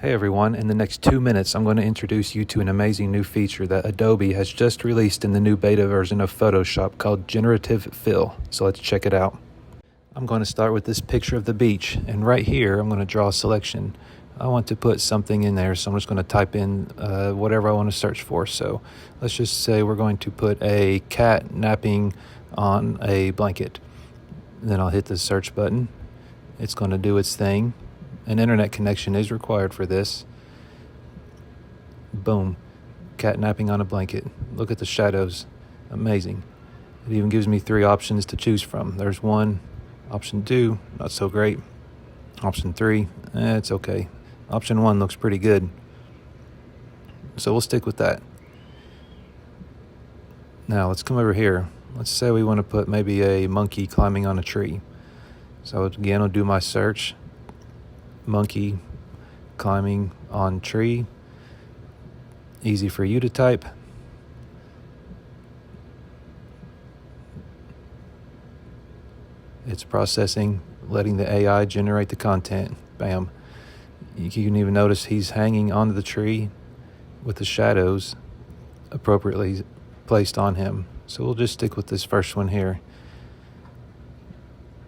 Hey everyone, in the next 2 minutes I'm going to introduce you to an amazing new feature that Adobe has just released in the new beta version of Photoshop called Generative Fill. So let's check it out. I'm going to start with this picture of the beach, and right here I'm going to draw a selection. I want to put something in there, so I'm just going to type in whatever I want to search for. So let's just say we're going to put a cat napping on a blanket. Then I'll hit the search button. It's going to do its thing. An internet connection is required for this. Boom. Cat napping on a blanket. Look at the shadows. Amazing. It even gives me 3 options to choose from. There's 1. Option 2, not so great. Option 3, it's okay. Option 1 looks pretty good. So we'll stick with that. Now let's come over here. Let's say we want to put maybe a monkey climbing on a tree. So again, I'll do my search. Monkey climbing on tree. Easy for you to type. It's processing, letting the AI generate the content. Bam. You can even notice he's hanging onto the tree with the shadows appropriately placed on him. So we'll just stick with this first one here.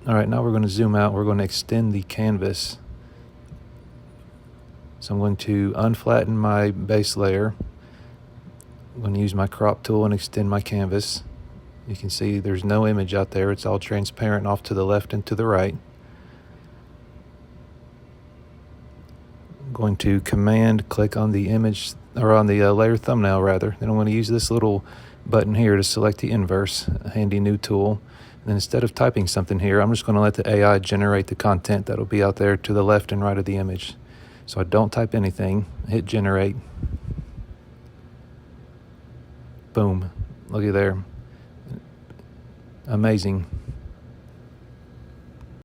All right, now we're going to zoom out. We're going to extend the canvas. So I'm going to unflatten my base layer. I'm going to use my crop tool and extend my canvas. You can see there's no image out there. It's all transparent off to the left and to the right. I'm going to command click on the image, or on the layer thumbnail rather. Then I'm going to use this little button here to select the inverse, a handy new tool. And then instead of typing something here, I'm just going to let the AI generate the content that'll be out there to the left and right of the image. So I don't type anything, hit generate. Boom, looky there. Amazing.